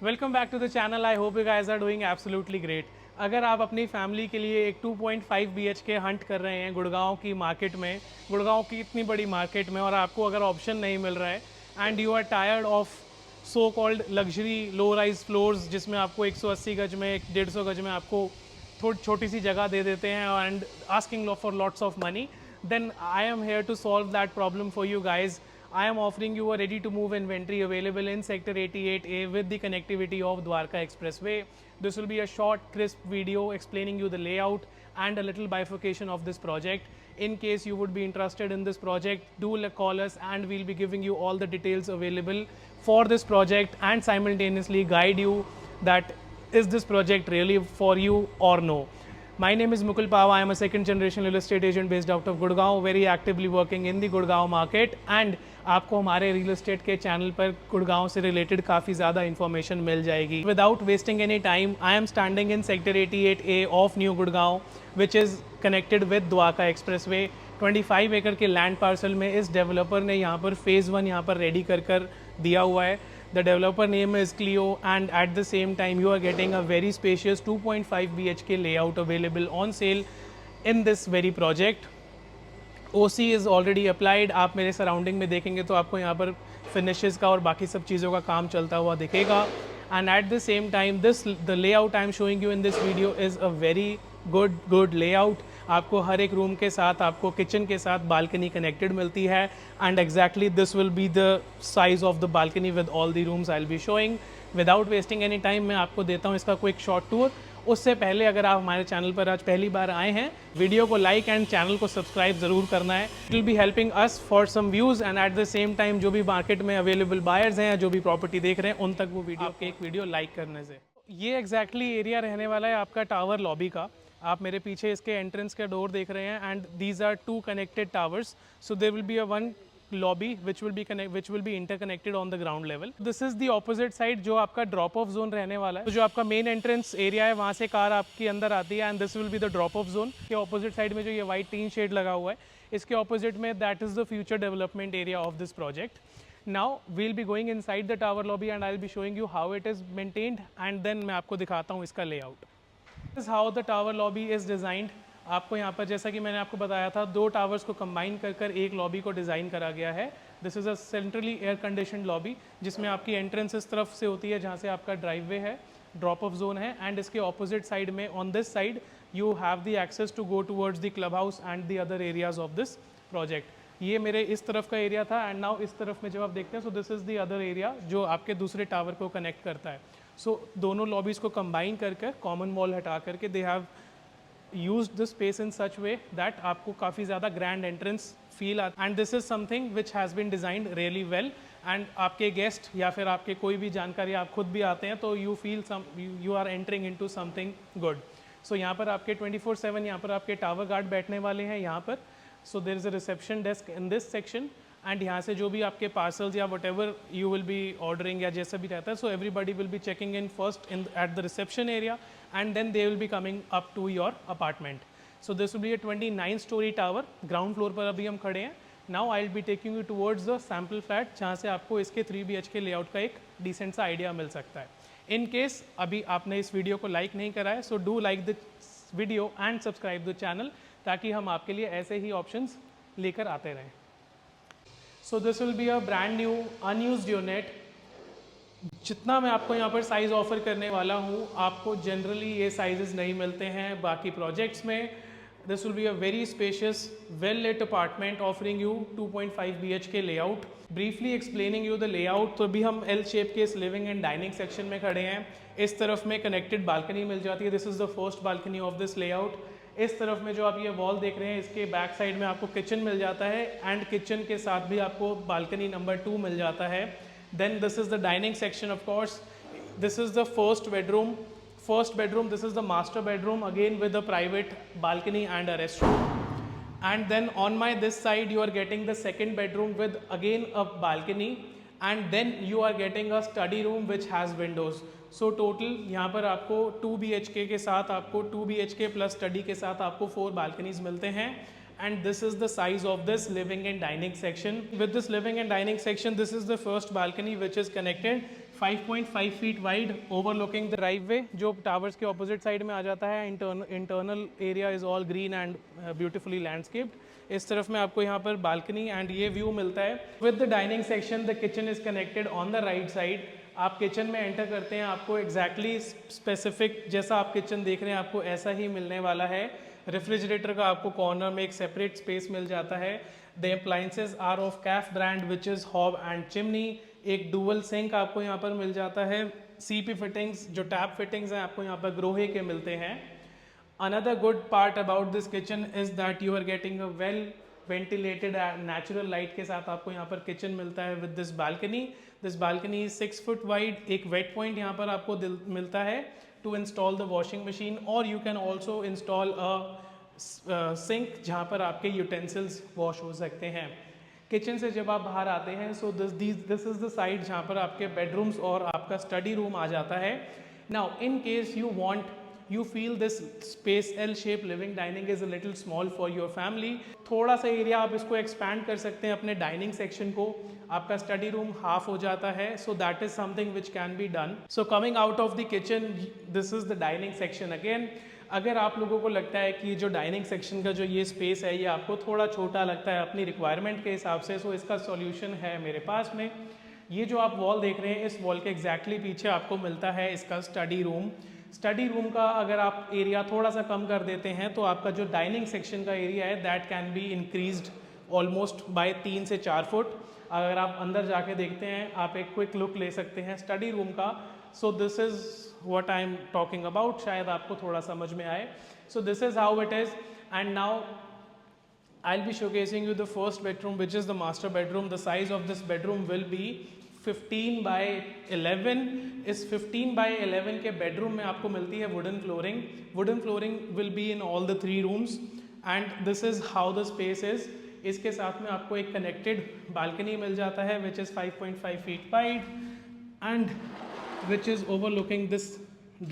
Welcome back to the channel. I hope you guys are doing absolutely great. अगर आप अपनी family के लिए एक 2.5 BHK हंट कर रहे हैं गुड़गांव की मार्केट में, गुड़गांव की इतनी बड़ी मार्केट में, और आपको अगर ऑप्शन नहीं मिल रहा है and you are tired of so called luxury low rise floors जिसमें आपको 180 गज में 150 गज में आपको थोड़ी छोटी सी जगह दे देते हैं and asking for lots of money, then I am here to solve that problem for you guys. I am offering you a ready to move inventory available in sector 88A with the connectivity of Dwarka Expressway. This will be a short crisp video explaining you the layout and a little bifurcation of this project. In case you would be interested in this project, do call us and we'll be giving you all the details available for this project and simultaneously guide you that is this project really for you or no. My name is Mukul Pava. I am a second generation real estate agent based out of Gurgaon, very actively working in the Gurgaon market and आपको हमारे real estate के channel पर गुड़गांव से related काफ़ी ज़्यादा information मिल जाएगी. Without wasting any time, I am standing in sector 88A of new Gurgaon which is connected with Dwarka expressway. 25 एकड़ के लैंड पार्सल में इस डेवलपर ने यहाँ पर फेज़ 1 यहाँ पर रेडी कर दिया हुआ है. The developer name is Clio and at the same time you are getting a very spacious 2.5 BHK layout available on sale in this very project. OC is already applied. आप मेरे surrounding में देखेंगे तो आपको यहाँ पर फिनिशेस का और बाकी सब चीज़ों का काम चलता हुआ दिखेगा. And at the same time the layout I am showing you in this video is a very good layout. आपको हर एक रूम के साथ आपको किचन के साथ बालकनी कनेक्टेड मिलती है and exactly this will be the size of the balcony with all the rooms I will be showing. Without wasting any time मैं आपको देता हूँ इसका क्विक शॉर्ट टूर. उससे पहले अगर आप हमारे चैनल पर आज पहली बार आए हैं, वीडियो को लाइक एंड चैनल को सब्सक्राइब ज़रूर करना है. It will be helping us for some views and at the same time जो भी मार्केट में अवेलेबल बायर्स हैं या जो भी प्रॉपर्टी देख रहे हैं उन तक वो वीडियो आपके एक वीडियो लाइक करने से. ये एग्जैक्टली एरिया रहने वाला है आपका टावर लॉबी का. आप मेरे पीछे इसके एंट्रेंस का डोर देख रहे हैं and these are 2 connected towers. So there will be a 1 lobby which will be interconnected on the ground level. This is the opposite side जो आपका ड्रॉप ऑफ जोन रहने वाला है. तो जो आपका मेन एंट्रेंस एरिया है वहाँ से कार आपकी अंदर आती है and this will be the drop off zone. के ऑपोजिट साइड में जो ये वाइट टीन शेड लगा हुआ है इसके ऑपोजिट में that is the future development area of this project. Now we'll be going inside the tower lobby and I will be showing you how it is maintained and then मैं आपको दिखाता हूँ इसका layout. This how the tower lobby is designed. आपको यहाँ पर जैसा कि मैंने आपको बताया था 2 टावर्स को कंबाइन कर एक लॉबी को डिज़ाइन करा गया है. This is a centrally air conditioned lobby जिसमें आपकी एंट्रेंस इस तरफ से होती है जहाँ से आपका ड्राइववे है, ड्रॉप ऑफ जोन है एंड इसके ऑपोजिट साइड में on this side you have the access to go towards the club house and the other areas of this project. ये मेरे इस तरफ का एरिया था एंड नाउ इस तरफ में जब आप देखते हैं so this is the other area जो आपके दूसरे टावर को कनेक्ट करता है. सो दोनों लॉबीज़ को कंबाइन करके कॉमन वॉल हटा करके they have used the space in such way that आपको काफ़ी ज़्यादा grand entrance feel आता है. And this is something which has been designed really well. And आपके guest या फिर आपके कोई भी जानकारी आप खुद भी आते हैं तो you feel you are entering into something good. So यहाँ पर आपके 24/7 यहाँ पर आपके टावर गार्ड बैठने वाले हैं यहाँ पर. So there is a reception desk in this section. And यहाँ से जो भी आपके पार्सल्स या whatever you will be ordering या जैसा भी रहता है so everybody will be checking in first in at the reception area and then they will be coming up to your apartment. So this will be a 29 storey tower. Ground floor पर अभी हम खड़े हैं. Now I will be taking you towards the sample flat जहाँ से आपको इसके 3 BHK layout का एक डिसेंट सा आइडिया मिल सकता है. इन केस अभी आपने इस वीडियो को लाइक नहीं करा है so do like the video and subscribe the channel ताकि हम आपके लिए ऐसे ही ऑप्शंस लेकर आते रहें. So this will be a brand new unused unit. जितना मैं आपको यहाँ पर साइज़ ऑफ़र करने वाला हूँ आपको जनरली ये साइजेस नहीं मिलते हैं बाकी प्रोजेक्ट्स में. This will be a very spacious well lit apartment offering you 2.5 BHK layout. Briefly explaining you the layout. तो अभी हम L शेप के इस लिविंग एंड डाइनिंग सेक्शन में खड़े हैं. इस तरफ में कनेक्टेड बालकनी मिल जाती है. This is the first balcony of this layout. इस तरफ में जो आप ये वॉल देख रहे हैं इसके बैक साइड में आपको किचन मिल जाता है एंड किचन के साथ भी आपको बालकनी नंबर 2 मिल जाता है. Then this is the dining section of course. This is the first bedroom. This is the master bedroom again with a private balcony and a restroom. And then on my this side you are getting the second bedroom with again a balcony and then you are getting a study room which has windows. So total यहाँ पर आपको 2 BHK के साथ आपको 2 BHK plus study के साथ आपको 4 balconies मिलते हैं. and this is the size of this living and dining section. With this living and dining section, this is the first balcony which is connected 5.5 feet wide overlooking the driveway, जो towers के opposite side में आ जाता है। Internal area is all green and beautifully landscaped. इस तरफ में आपको यहाँ पर बालकनी एंड ये व्यू मिलता है। With the dining section the kitchen is connected on the right side. आप किचन में एंटर करते हैं, आपको एग्जैक्टली स्पेसिफिक जैसा आप किचन देख रहे हैं आपको ऐसा ही मिलने वाला है। रेफ्रिजरेटर का आपको कॉर्नर में एक सेपरेट स्पेस मिल जाता है। The appliances are of Kaff brand which is hob and chimney. एक डुअल सिंक आपको यहाँ पर मिल जाता है। सीपी फिटिंग्स, जो टैप फिटिंग्स हैं आपको यहाँ पर ग्रोहे के मिलते हैं। Another good part about this kitchen is that you are getting a well ventilated natural light के साथ आपको यहाँ पर किचन मिलता है with this balcony. This balcony is 6 foot wide. एक wet point यहाँ पर आपको मिलता है to install the washing machine, or you can also install a sink जहाँ पर आपके utensils wash हो सकते हैं। किचन से जब आप बाहर आते हैं so this is the side जहाँ पर आपके बेडरूम्स और आपका स्टडी रूम आ जाता है। Now in case you feel this space L shape living dining is a little small for your family, थोड़ा सा एरिया आप इसको एक्सपैंड कर सकते हैं अपने डाइनिंग सेक्शन को। आपका स्टडी रूम हाफ हो जाता है, so that is something which can be done. So coming out of the kitchen, this is the dining section again. अगर आप लोगों को लगता है कि जो डाइनिंग सेक्शन का जो ये स्पेस है ये आपको थोड़ा छोटा लगता है अपनी रिक्वायरमेंट के हिसाब से, सो इसका सॉल्यूशन है मेरे पास में। ये जो आप वॉल देख रहे हैं, इस वॉल के एग्जैक्टली पीछे आपको मिलता है इसका स्टडी रूम। स्टडी रूम का अगर आप एरिया थोड़ा सा कम कर देते हैं तो आपका जो डाइनिंग सेक्शन का एरिया है that can be increased almost by 3 से 4 फुट। अगर आप अंदर जाके देखते हैं, आप एक क्विक लुक ले सकते हैं स्टडी रूम का। So this is what I am talking about, शायद आपको थोड़ा समझ में आए। So this is how it is and now I'll be showcasing you the first bedroom, which is the master bedroom. The size of this bedroom will be 15 by 11. इस 15 by 11 के bedroom में आपको मिलती है wooden flooring. Wooden flooring will be in all the 3 rooms and this is how the space is. इसके साथ में आपको एक connected balcony मिल जाता है which is 5.5 feet wide and which is overlooking this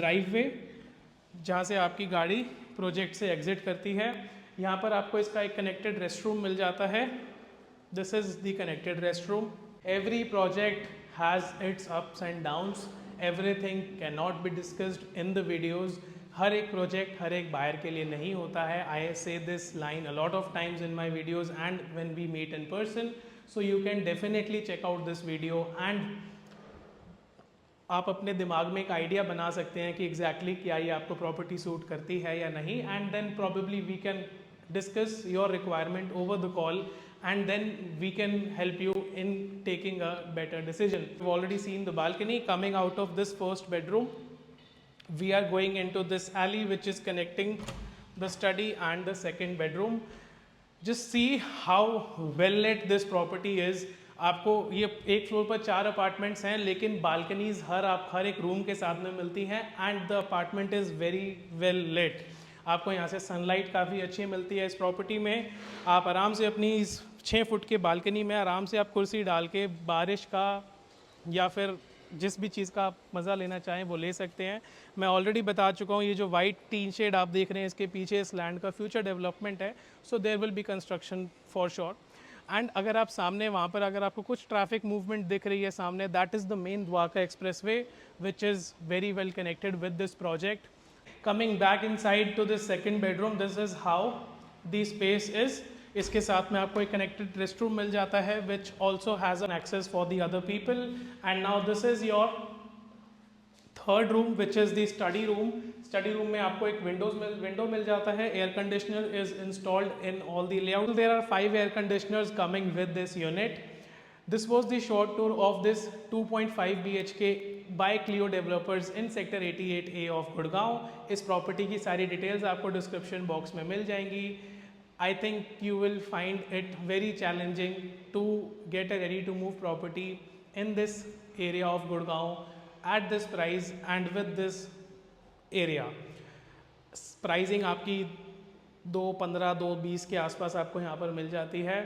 driveway, जहाँ से आपकी गाड़ी प्रोजेक्ट से एग्जिट करती है। यहाँ पर आपको इसका एक कनेक्टेड रेस्ट रूम मिल जाता है। This is the connected rest room. Every project has its ups and downs, everything can not be discussed in the videos. हर एक प्रोजेक्ट हर एक बायर के लिए नहीं होता है। I say this line a lot of times in my videos and when we meet in person, so you can definitely check out this video and आप अपने दिमाग में एक आइडिया बना सकते हैं कि एग्जैक्टली क्या ये आपको प्रॉपर्टी सूट करती है या नहीं, and then probably we can discuss your requirement over the call and then we can help you in taking a better decision. We've already seen the balcony. Coming out of this first bedroom, we are going into this alley which is connecting the study and the second bedroom. Just see how well lit this property is. आपको ये एक floor पर 4 apartments हैं लेकिन balconies हर एक room के साथ में मिलती हैं and the apartment is very well lit. आपको यहाँ से सनलाइट काफ़ी अच्छी मिलती है इस प्रॉपर्टी में। आप आराम से अपनी इस 6 फुट के बालकनी में आराम से आप कुर्सी डाल के बारिश का या फिर जिस भी चीज़ का आप मज़ा लेना चाहें वो ले सकते हैं। मैं ऑलरेडी बता चुका हूँ, ये जो वाइट टीन शेड आप देख रहे हैं इसके पीछे इस लैंड का फ्यूचर डेवलपमेंट है, so there will be construction for sure. And अगर आप सामने वहाँ पर अगर आपको कुछ ट्रैफिक मूवमेंट दिख रही है सामने, that is the main Dwarka express way which is very well connected with this project. Coming back inside to this second bedroom, this is how the space is. इसके साथ में आपको एक connected restroom मिल जाता है which also has an access for the other people. And now this is your third room which is the study room. Study room में आपको एक window मिल जाता है। Air conditioner is installed in all the layout. There are 5 air conditioners coming with this unit. This was the short tour of this 2.5 BHK by Clio Developers in Sector 88A of Gurgaon। इस property की सारी details आपको description box में मिल जाएंगी। I think you will find it very challenging to get a ready to move property in this area of Gurgaon at this price and with this area. Pricing आपकी 2.15 2.20 के आसपास आपको यहाँ पर मिल जाती है।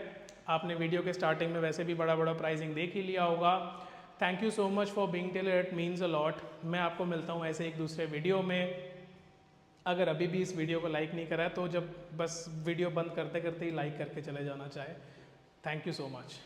आपने वीडियो के स्टार्टिंग में वैसे भी बड़ा प्राइसिंग देख ही लिया होगा। Thank you so much for being till, it means a lot. मैं आपको मिलता हूँ ऐसे एक दूसरे वीडियो में। अगर अभी भी इस वीडियो को लाइक नहीं करा है तो जब बस वीडियो बंद करते करते ही लाइक करके चले जाना चाहे। Thank you so much.